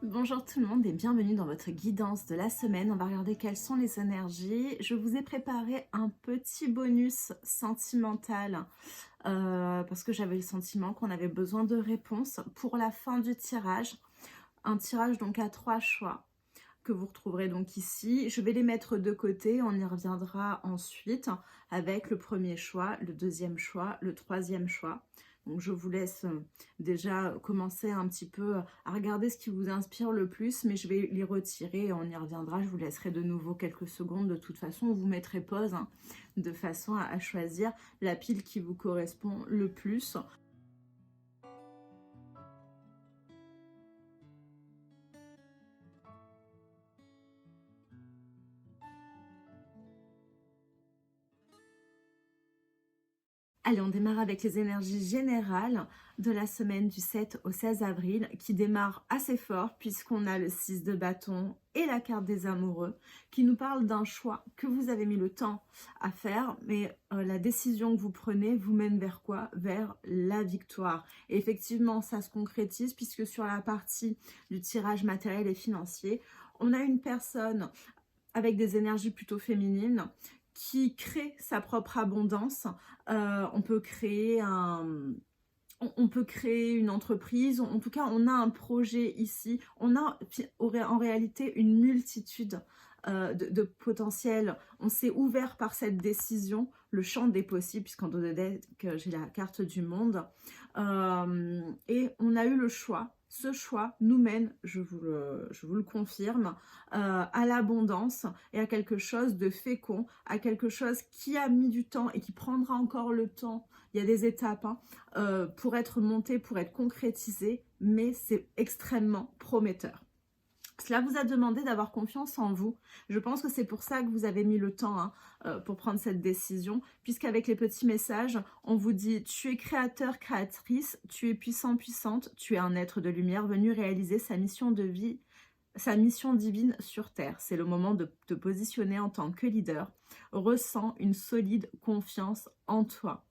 Bonjour tout le monde et bienvenue dans votre guidance de la semaine. On va regarder quelles sont les énergies. Je vous ai préparé un petit bonus sentimental parce que j'avais le sentiment qu'on avait besoin de réponses pour la fin du tirage. Un tirage donc à 3 choix que vous retrouverez donc ici. Je vais les mettre de côté, on y reviendra ensuite avec le premier choix, le deuxième choix, le troisième choix. Donc je vous laisse déjà commencer un petit peu à regarder ce qui vous inspire le plus, mais je vais les retirer et on y reviendra. Je vous laisserai de nouveau quelques secondes. De toute façon, vous mettrez pause de façon à choisir la pile qui vous correspond le plus. Allez, on démarre avec les énergies générales de la semaine du 7 au 16 avril qui démarre assez fort puisqu'on a le 6 de bâton et la carte des amoureux qui nous parle d'un choix que vous avez mis le temps à faire, mais la décision que vous prenez vous mène vers quoi? Vers la victoire. Et effectivement, ça se concrétise puisque sur la partie du tirage matériel et financier, on a une personne avec des énergies plutôt féminines qui crée sa propre abondance. On peut créer on peut créer une entreprise, en tout cas on a un projet ici, on a en réalité une multitude de potentiels. On s'est ouvert par cette décision, le champ des possibles, puisqu'en dos de deck j'ai la carte du monde, et on a eu le choix. Ce choix nous mène, je vous le confirme, à l'abondance et à quelque chose de fécond, à quelque chose qui a mis du temps et qui prendra encore le temps. Il y a des étapes pour être monté, pour être concrétisé, mais c'est extrêmement prometteur. Cela vous a demandé d'avoir confiance en vous. Je pense que c'est pour ça que vous avez mis le temps pour prendre cette décision, puisqu'avec les petits messages, on vous dit « Tu es créateur, créatrice, tu es puissant, puissante, tu es un être de lumière venu réaliser sa mission de vie, sa mission divine sur Terre. C'est le moment de te positionner en tant que leader. Ressens une solide confiance en toi. »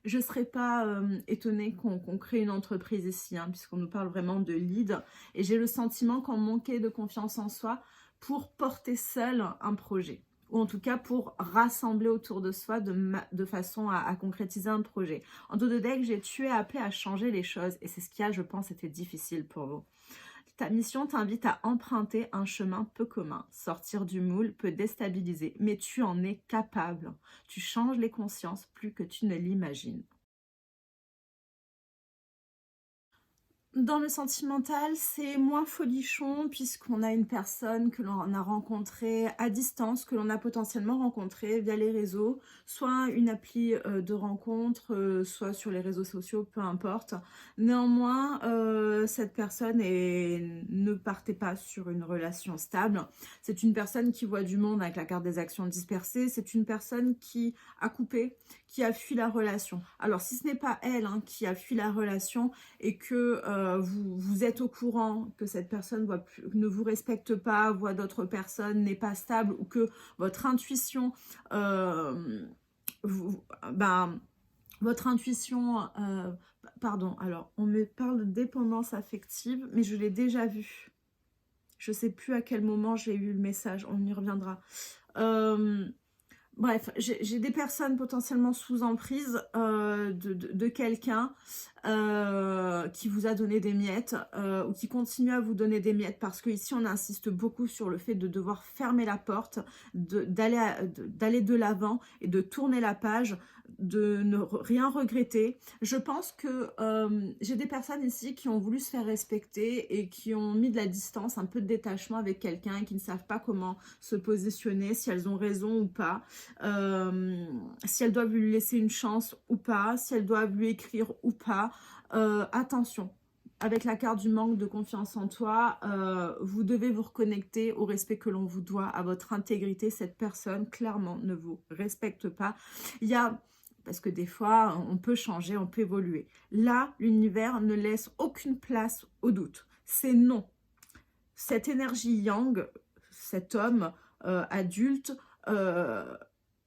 Je ne serais pas étonnée qu'on crée une entreprise ici, puisqu'on nous parle vraiment de lead. Et j'ai le sentiment qu'on manquait de confiance en soi pour porter seul un projet. Ou en tout cas pour rassembler autour de soi de façon à concrétiser un projet. En dos de deck, tu es appelé à changer les choses. Et c'est ce qui a, je pense, été difficile pour vous. Ta mission t'invite à emprunter un chemin peu commun. Sortir du moule peut déstabiliser, mais tu en es capable. Tu changes les consciences plus que tu ne l'imagines. Dans le sentimental, c'est moins folichon puisqu'on a une personne que l'on a rencontrée à distance, que l'on a potentiellement rencontrée via les réseaux, soit une appli de rencontre, soit sur les réseaux sociaux, peu importe. Néanmoins, cette personne ne partait pas sur une relation stable. C'est une personne qui voit du monde avec la carte des actions dispersées. C'est une personne qui a coupé, qui a fui la relation. Alors, si ce n'est pas elle qui a fui la relation et que vous êtes au courant que cette personne ne vous respecte pas, voit d'autres personnes, n'est pas stable, ou que votre intuition, votre intuition, pardon, alors on me parle de dépendance affective, mais je l'ai déjà vu. Je ne sais plus à quel moment j'ai eu le message, on y reviendra. Bref, j'ai des personnes potentiellement sous emprise de quelqu'un qui vous a donné des miettes ou qui continue à vous donner des miettes, parce que ici on insiste beaucoup sur le fait de devoir fermer la porte, d'aller de l'avant et de tourner la page, de ne rien regretter. Je pense que j'ai des personnes ici qui ont voulu se faire respecter et qui ont mis de la distance, un peu de détachement avec quelqu'un et qui ne savent pas comment se positionner, si elles ont raison ou pas. Si elles doivent lui laisser une chance ou pas, si elles doivent lui écrire ou pas. Attention, avec la carte du manque de confiance en toi, vous devez vous reconnecter au respect que l'on vous doit, à votre intégrité. Cette personne, clairement, ne vous respecte pas. Il y a... Parce que des fois, on peut changer, on peut évoluer. Là, l'univers ne laisse aucune place au doute. C'est non. Cette énergie yang, cet homme adulte,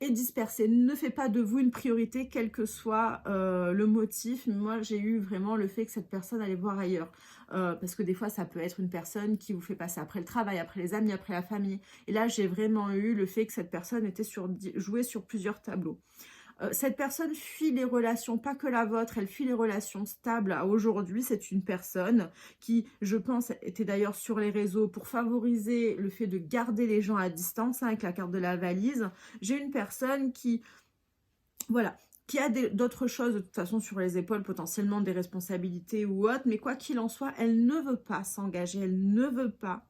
est dispersé. Ne fait pas de vous une priorité, quel que soit le motif. Moi, j'ai eu vraiment le fait que cette personne allait voir ailleurs. Parce que des fois, ça peut être une personne qui vous fait passer après le travail, après les amis, après la famille. Et là, j'ai vraiment eu le fait que cette personne était jouée sur plusieurs tableaux. Cette personne fuit les relations, pas que la vôtre, elle fuit les relations stables à aujourd'hui. C'est une personne qui, je pense, était d'ailleurs sur les réseaux pour favoriser le fait de garder les gens à distance, hein, avec la carte de la valise. J'ai une personne qui, voilà, qui a d'autres choses de toute façon sur les épaules, potentiellement des responsabilités ou autres, mais quoi qu'il en soit, elle ne veut pas s'engager, elle ne veut pas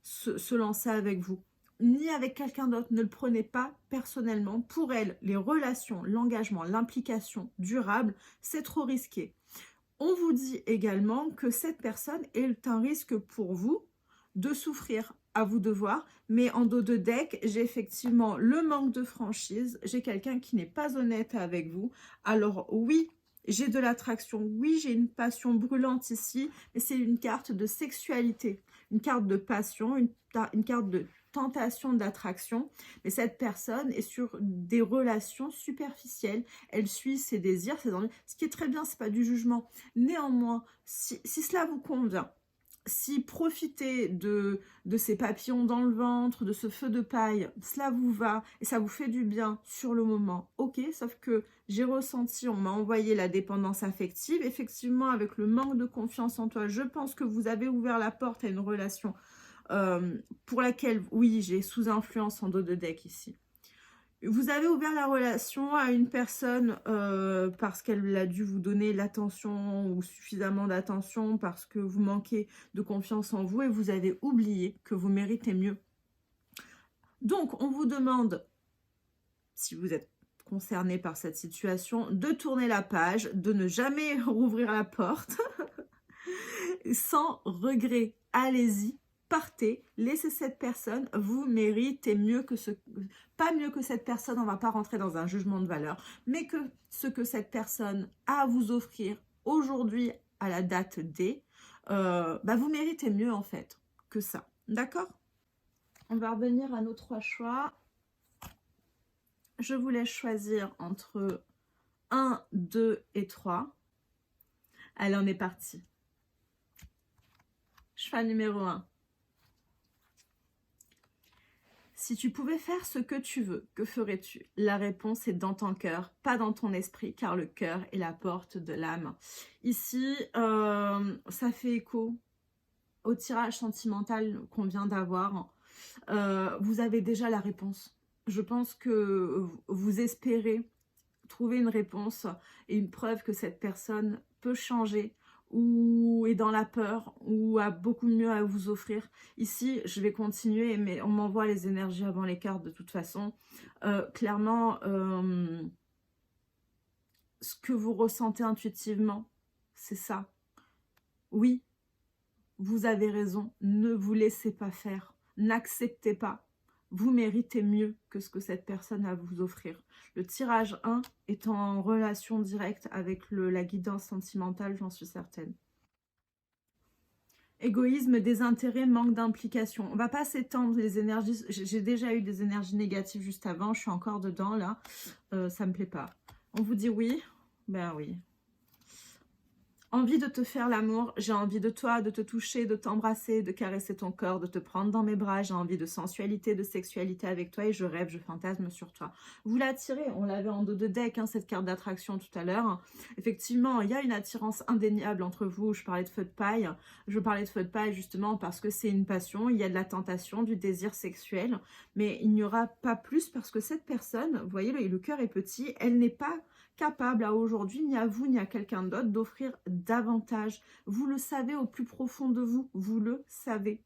se lancer avec vous ni avec quelqu'un d'autre. Ne le prenez pas personnellement. Pour elle, les relations, l'engagement, l'implication durable, c'est trop risqué. On vous dit également que cette personne est un risque pour vous de souffrir, à vous de voir, mais en dos de deck, j'ai effectivement le manque de franchise, j'ai quelqu'un qui n'est pas honnête avec vous. Alors oui, j'ai de l'attraction, oui, j'ai une passion brûlante ici, mais c'est une carte de sexualité, une carte de passion, une carte de tentation d'attraction, mais cette personne est sur des relations superficielles, elle suit ses désirs, ses envies, ce qui est très bien, c'est pas du jugement. Néanmoins, si cela vous convient, si profiter de ces papillons dans le ventre, de ce feu de paille, cela vous va et ça vous fait du bien sur le moment, ok, sauf que j'ai ressenti, on m'a envoyé la dépendance affective, effectivement avec le manque de confiance en toi, je pense que vous avez ouvert la porte à une relation pour laquelle, oui, j'ai sous influence en dos de deck ici. Vous avez ouvert la relation à une personne parce qu'elle a dû vous donner l'attention ou suffisamment d'attention parce que vous manquez de confiance en vous et vous avez oublié que vous méritez mieux. Donc, on vous demande, si vous êtes concerné par cette situation, de tourner la page, de ne jamais rouvrir la porte sans regret. Allez-y. Partez, laissez cette personne, vous méritez mieux que pas mieux que cette personne, on ne va pas rentrer dans un jugement de valeur, mais que ce que cette personne a à vous offrir aujourd'hui à la date D, vous méritez mieux en fait que ça, d'accord? On va revenir à nos 3 choix. Je vous laisse choisir entre 1, 2 et 3. Allez, on est parti. Choix numéro 1. Si tu pouvais faire ce que tu veux, que ferais-tu? La réponse est dans ton cœur, pas dans ton esprit, car le cœur est la porte de l'âme. Ici, ça fait écho au tirage sentimental qu'on vient d'avoir. Vous avez déjà la réponse. Je pense que vous espérez trouver une réponse et une preuve que cette personne peut changer, ou est dans la peur, ou a beaucoup mieux à vous offrir. Ici, je vais continuer, mais on m'envoie les énergies avant les cartes de toute façon. Clairement, ce que vous ressentez intuitivement, c'est ça. Oui, vous avez raison, ne vous laissez pas faire, n'acceptez pas. Vous méritez mieux que ce que cette personne a à vous offrir. Le tirage 1 est en relation directe avec la guidance sentimentale, j'en suis certaine. Égoïsme, désintérêt, manque d'implication. On ne va pas s'étendre les énergies. J'ai déjà eu des énergies négatives juste avant. Je suis encore dedans là. Ça ne me plaît pas. On vous dit oui. Ben oui. Envie de te faire l'amour, j'ai envie de toi, de te toucher, de t'embrasser, de caresser ton corps, de te prendre dans mes bras, j'ai envie de sensualité, de sexualité avec toi et je rêve, je fantasme sur toi. Vous l'attirez, on l'avait en dos de deck, hein, cette carte d'attraction tout à l'heure. Effectivement, il y a une attirance indéniable entre vous, je parlais de feu de paille. Je parlais de feu de paille justement parce que c'est une passion, il y a de la tentation, du désir sexuel, mais il n'y aura pas plus parce que cette personne, vous voyez, le cœur est petit, elle n'est pas capable à aujourd'hui, ni à vous, ni à quelqu'un d'autre, d'offrir davantage. Vous le savez au plus profond de vous, vous le savez.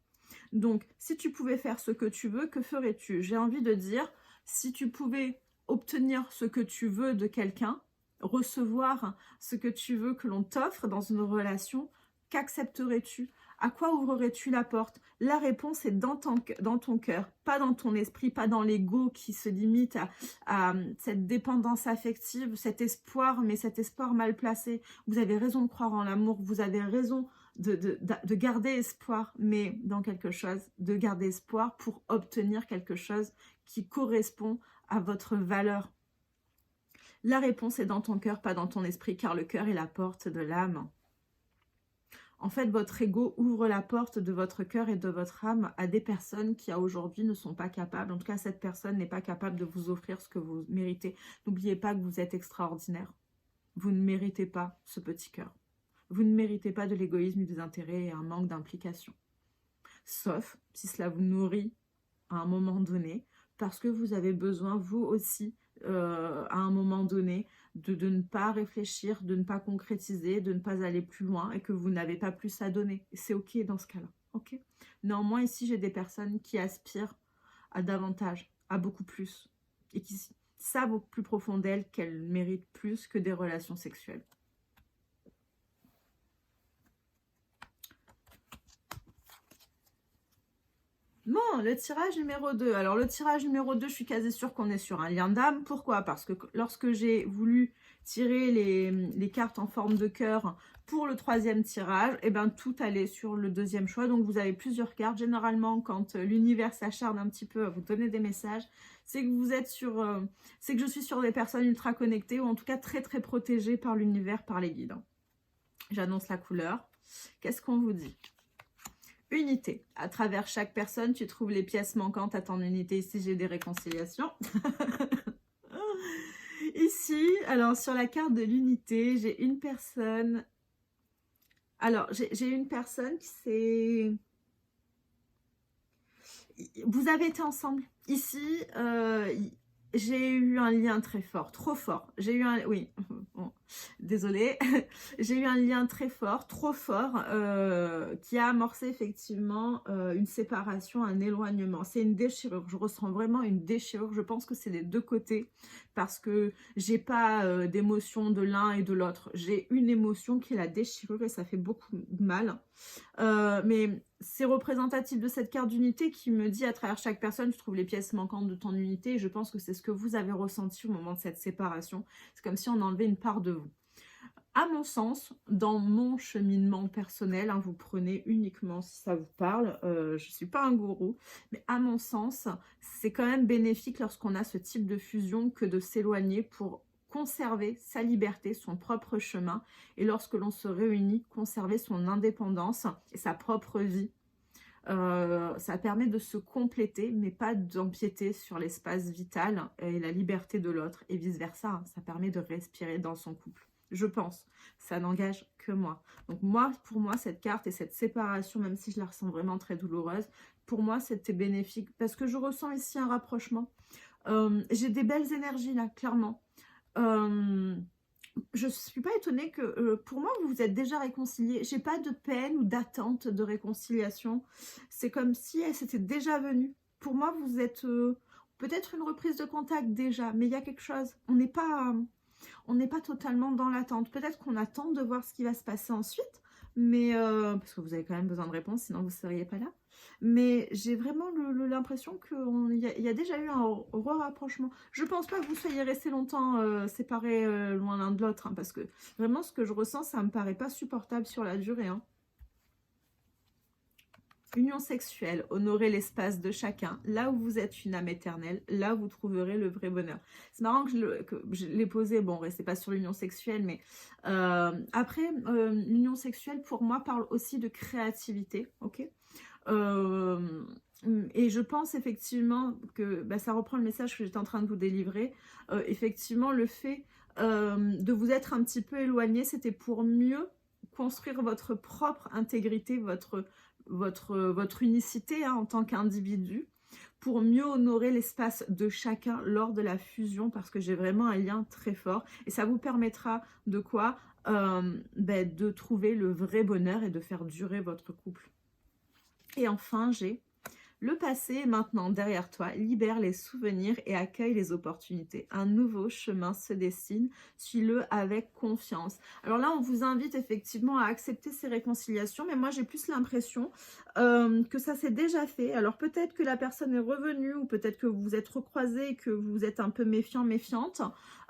Donc, si tu pouvais faire ce que tu veux, que ferais-tu? J'ai envie de dire, si tu pouvais obtenir ce que tu veux de quelqu'un, recevoir ce que tu veux que l'on t'offre dans une relation, qu'accepterais-tu? À quoi ouvrirais-tu la porte? La réponse est dans ton cœur, pas dans ton esprit, pas dans l'ego qui se limite à cette dépendance affective, cet espoir, mais cet espoir mal placé. Vous avez raison de croire en l'amour, vous avez raison de garder espoir, mais dans quelque chose, de garder espoir pour obtenir quelque chose qui correspond à votre valeur? La réponse est dans ton cœur, pas dans ton esprit, car le cœur est la porte de l'âme. En fait, votre ego ouvre la porte de votre cœur et de votre âme à des personnes qui, aujourd'hui, ne sont pas capables. En tout cas, cette personne n'est pas capable de vous offrir ce que vous méritez. N'oubliez pas que vous êtes extraordinaire. Vous ne méritez pas ce petit cœur. Vous ne méritez pas de l'égoïsme, des intérêts et un manque d'implication. Sauf si cela vous nourrit à un moment donné, parce que vous avez besoin, vous aussi, à un moment donné, de ne pas réfléchir, de ne pas concrétiser, de ne pas aller plus loin et que vous n'avez pas plus à donner. C'est ok dans ce cas-là. Okay. Néanmoins, ici, j'ai des personnes qui aspirent à davantage, à beaucoup plus et qui savent au plus profond d'elles qu'elles méritent plus que des relations sexuelles. Bon, le tirage numéro 2. Alors, le tirage numéro 2, je suis quasi sûre qu'on est sur un lien d'âme. Pourquoi? Parce que lorsque j'ai voulu tirer les cartes en forme de cœur pour le 3e tirage, eh ben, tout allait sur le 2e choix. Donc, vous avez plusieurs cartes. Généralement, quand l'univers s'acharne un petit peu à vous donner des messages, c'est que vous êtes sur... c'est que je suis sur des personnes ultra connectées ou en tout cas très, très protégées par l'univers, par les guides. J'annonce la couleur. Qu'est-ce qu'on vous dit? Unité. À travers chaque personne, tu trouves les pièces manquantes à ton unité. Ici, j'ai des réconciliations. Ici, alors sur la carte de l'unité, j'ai une personne. Alors, j'ai une personne qui s'est... Vous avez été ensemble. Ici, j'ai eu un lien très fort, trop fort. J'ai eu un... Oui, bon, désolée. J'ai eu un lien très fort, trop fort, qui a amorcé effectivement une séparation, un éloignement. C'est une déchirure. Je ressens vraiment une déchirure. Je pense que c'est des deux côtés parce que j'ai pas d'émotion de l'un et de l'autre. J'ai une émotion qui est la déchirure et ça fait beaucoup de mal. Mais c'est représentatif de cette carte d'unité qui me dit à travers chaque personne, tu trouves les pièces manquantes de ton unité. Et je pense que c'est ce que vous avez ressenti au moment de cette séparation. C'est comme si on enlevait une part de vous. À mon sens, dans mon cheminement personnel, hein, vous prenez uniquement si ça vous parle, je ne suis pas un gourou, mais à mon sens, c'est quand même bénéfique lorsqu'on a ce type de fusion que de s'éloigner pour conserver sa liberté, son propre chemin, et lorsque l'on se réunit, conserver son indépendance et sa propre vie. Ça permet de se compléter, mais pas d'empiéter sur l'espace vital et la liberté de l'autre, et vice-versa, hein, ça permet de respirer dans son couple. Je pense, ça n'engage que moi. Donc moi, pour moi, cette carte et cette séparation, même si je la ressens vraiment très douloureuse, pour moi, c'était bénéfique, parce que je ressens ici un rapprochement. J'ai des belles énergies là, clairement. Je ne suis pas étonnée que, pour moi, vous vous êtes déjà réconciliés. J'ai pas de peine ou d'attente de réconciliation. C'est comme si elle s'était déjà venue. Pour moi, vous êtes peut-être une reprise de contact déjà, mais il y a quelque chose. On n'est pas totalement dans l'attente. Peut-être qu'on attend de voir ce qui va se passer ensuite, mais parce que vous avez quand même besoin de réponses, sinon vous ne seriez pas là. Mais j'ai vraiment l'impression qu'il y a déjà eu un rapprochement. Je ne pense pas que vous soyez restés longtemps séparés loin l'un de l'autre, hein, parce que vraiment ce que je ressens, ça ne me paraît pas supportable sur la durée. Hein. Union sexuelle, honorer l'espace de chacun. Là où vous êtes une âme éternelle, là vous trouverez le vrai bonheur. C'est marrant que je l'ai posé, bon, restez pas sur l'union sexuelle, mais après, l'union sexuelle, pour moi, parle aussi de créativité, ok. Et je pense effectivement que, ça reprend le message que j'étais en train de vous délivrer, effectivement, le fait de vous être un petit peu éloigné, c'était pour mieux construire votre propre intégrité, votre unicité hein, en tant qu'individu, pour mieux honorer l'espace de chacun lors de la fusion, parce que j'ai vraiment un lien très fort, et ça vous permettra de quoi de trouver le vrai bonheur et de faire durer votre couple. Et enfin, j'ai le passé est maintenant derrière toi, libère les souvenirs et accueille les opportunités. Un nouveau chemin se dessine, suis-le avec confiance. Alors là, on vous invite effectivement à accepter ces réconciliations, mais moi j'ai plus l'impression que ça s'est déjà fait. Alors peut-être que la personne est revenue ou peut-être que vous vous êtes recroisés et que vous êtes un peu méfiant, méfiante.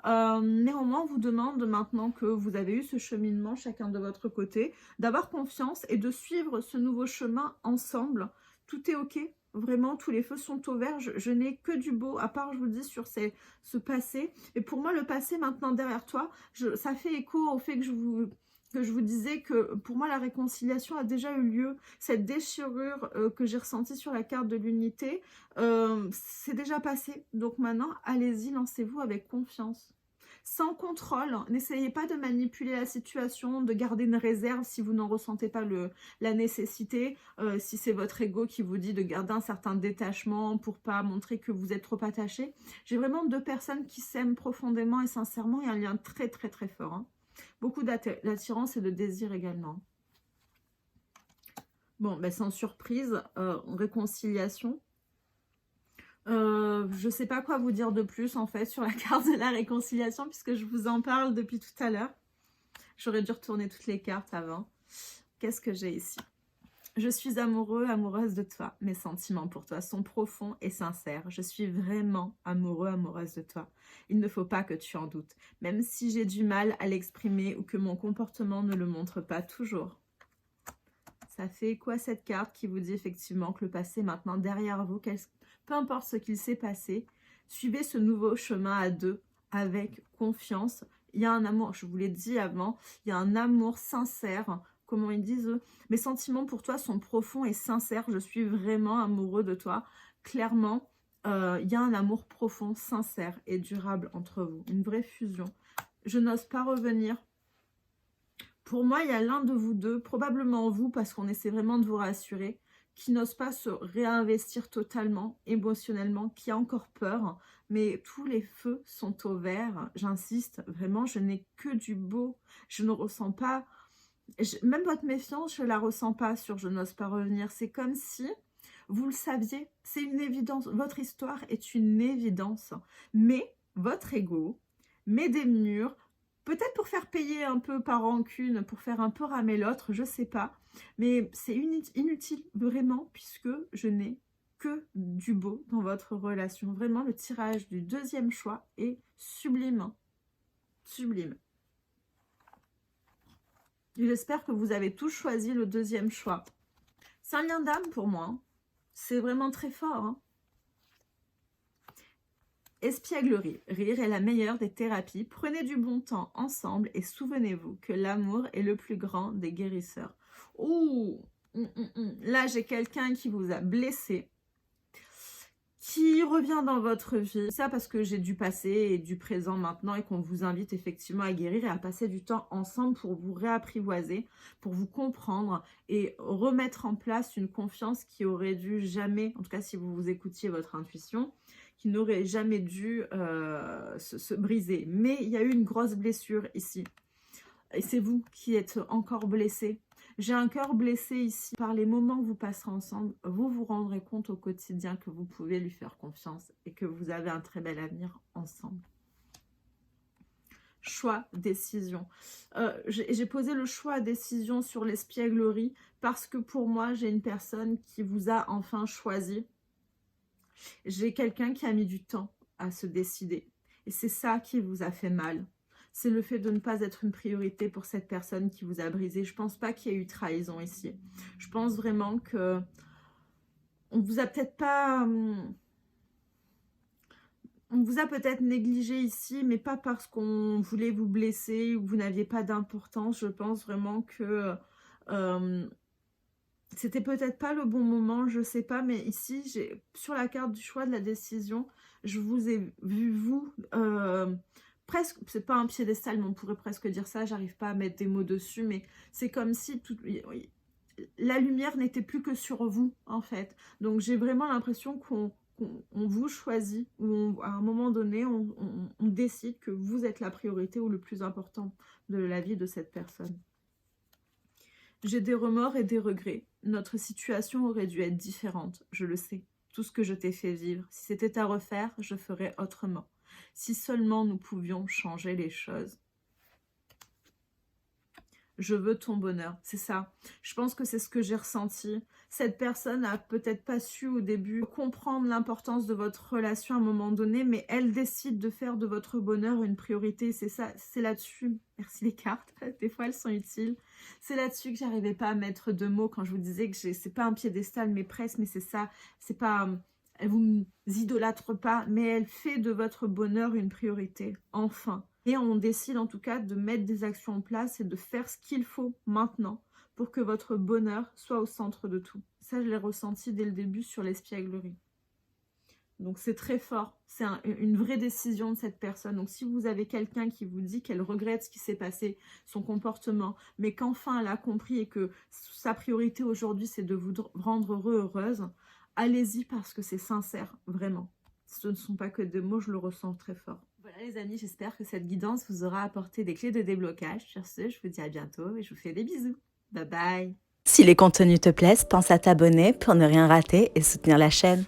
Néanmoins, on vous demande maintenant que vous avez eu ce cheminement chacun de votre côté, d'avoir confiance et de suivre ce nouveau chemin ensemble. Tout est ok. Vraiment, tous les feux sont au vert. Je n'ai que du beau, à part, je vous dis, sur ce passé. Et pour moi, le passé, maintenant, derrière toi, ça fait écho au fait que je vous disais que pour moi, la réconciliation a déjà eu lieu. Cette déchirure que j'ai ressentie sur la carte de l'unité, c'est déjà passé. Donc maintenant, allez-y, lancez-vous avec confiance. Sans contrôle, n'essayez pas de manipuler la situation, de garder une réserve si vous n'en ressentez pas la nécessité, si c'est votre ego qui vous dit de garder un certain détachement pour pas montrer que vous êtes trop attaché. J'ai vraiment deux personnes qui s'aiment profondément et sincèrement, il y a un lien très très très fort. Hein. Beaucoup d'attirance et de désir également. Bon, ben sans surprise, réconciliation. Je ne sais pas quoi vous dire de plus en fait sur la carte de la réconciliation puisque je vous en parle depuis tout à l'heure. J'aurais dû retourner toutes les cartes avant. Qu'est-ce que j'ai ici? Je suis amoureux, amoureuse de toi. Mes sentiments pour toi sont profonds et sincères. Je suis vraiment amoureux, amoureuse de toi. Il ne faut pas que tu en doutes, même si j'ai du mal à l'exprimer ou que mon comportement ne le montre pas toujours. Ça fait quoi cette carte qui vous dit effectivement que le passé est maintenant derrière vous, peu importe ce qu'il s'est passé, suivez ce nouveau chemin à deux avec confiance. Il y a un amour, je vous l'ai dit avant, il y a un amour sincère. Comment ils disent, mes sentiments pour toi sont profonds et sincères. Je suis vraiment amoureux de toi. Clairement, il y a un amour profond, sincère et durable entre vous. Une vraie fusion. Je n'ose pas revenir. Pour moi, il y a l'un de vous deux, probablement vous, parce qu'on essaie vraiment de vous rassurer, qui n'ose pas se réinvestir totalement, émotionnellement, qui a encore peur, mais tous les feux sont au vert. J'insiste, vraiment, je n'ai que du beau. Je ne ressens pas, même votre méfiance, je ne la ressens pas sur je n'ose pas revenir. C'est comme si vous le saviez, c'est une évidence. Votre histoire est une évidence, mais votre ego met des murs, peut-être pour faire payer un peu par rancune, pour faire un peu ramer l'autre, je ne sais pas. Mais c'est inutile, vraiment, puisque je n'ai que du beau dans votre relation. Vraiment, le tirage du deuxième choix est sublime. Sublime. J'espère que vous avez tous choisi le deuxième choix. C'est un lien d'âme pour moi. Hein. C'est vraiment très fort. Hein. Espièglerie, rire est la meilleure des thérapies. Prenez du bon temps ensemble et souvenez-vous que l'amour est le plus grand des guérisseurs. Ouh, là j'ai quelqu'un qui vous a blessé, qui revient dans votre vie. Ça parce que j'ai du passé et du présent maintenant et qu'on vous invite effectivement à guérir et à passer du temps ensemble pour vous réapprivoiser, pour vous comprendre et remettre en place une confiance qui aurait dû jamais, en tout cas si vous vous écoutiez votre intuition, qui n'aurait jamais dû se briser. Mais il y a eu une grosse blessure ici. Et c'est vous qui êtes encore blessé. J'ai un cœur blessé ici. Par les moments que vous passerez ensemble, vous vous rendrez compte au quotidien que vous pouvez lui faire confiance et que vous avez un très bel avenir ensemble. Choix, décision. J'ai posé le choix, décision sur l'espièglerie parce que pour moi, j'ai une personne qui vous a enfin choisi. J'ai quelqu'un qui a mis du temps à se décider. Et c'est ça qui vous a fait mal. C'est le fait de ne pas être une priorité pour cette personne qui vous a brisé. Je ne pense pas qu'il y ait eu trahison ici. Je pense vraiment que on vous a peut-être pas... On vous a peut-être négligé ici, mais pas parce qu'on voulait vous blesser ou que vous n'aviez pas d'importance. Je pense vraiment que... c'était peut-être pas le bon moment, je sais pas, mais ici, sur la carte du choix de la décision, je vous ai vu, vous, presque, c'est pas un piédestal, mais on pourrait presque dire ça, j'arrive pas à mettre des mots dessus, mais c'est comme si la lumière n'était plus que sur vous, en fait. Donc j'ai vraiment l'impression qu'on vous choisit, ou à un moment donné, on décide que vous êtes la priorité ou le plus important de la vie de cette personne. J'ai des remords et des regrets. Notre situation aurait dû être différente, je le sais. Tout ce que je t'ai fait vivre, si c'était à refaire, je ferais autrement. Si seulement nous pouvions changer les choses. je veux ton bonheur. C'est ça. Je pense que c'est ce que j'ai ressenti. Cette personne a peut-être pas su au début comprendre l'importance de votre relation à un moment donné, mais elle décide de faire de votre bonheur une priorité. C'est ça, c'est là-dessus. Merci les cartes, des fois elles sont utiles. C'est là-dessus que j'arrivais pas à mettre de mots quand je vous disais que c'est pas un piédestal, mais presque, mais c'est ça. C'est pas... Elle vous idolâtre pas, mais elle fait de votre bonheur une priorité. Enfin. Et on décide en tout cas de mettre des actions en place et de faire ce qu'il faut maintenant pour que votre bonheur soit au centre de tout. Ça, je l'ai ressenti dès le début sur l'espièglerie. Donc c'est très fort, c'est une vraie décision de cette personne. Donc si vous avez quelqu'un qui vous dit qu'elle regrette ce qui s'est passé, son comportement, mais qu'enfin elle a compris et que sa priorité aujourd'hui c'est de vous rendre heureux, heureuse, allez-y parce que c'est sincère, vraiment. Ce ne sont pas que des mots, je le ressens très fort. Voilà les amis, j'espère que cette guidance vous aura apporté des clés de déblocage. Sur ce, je vous dis à bientôt et je vous fais des bisous. Bye bye. Si les contenus te plaisent, pense à t'abonner pour ne rien rater et soutenir la chaîne.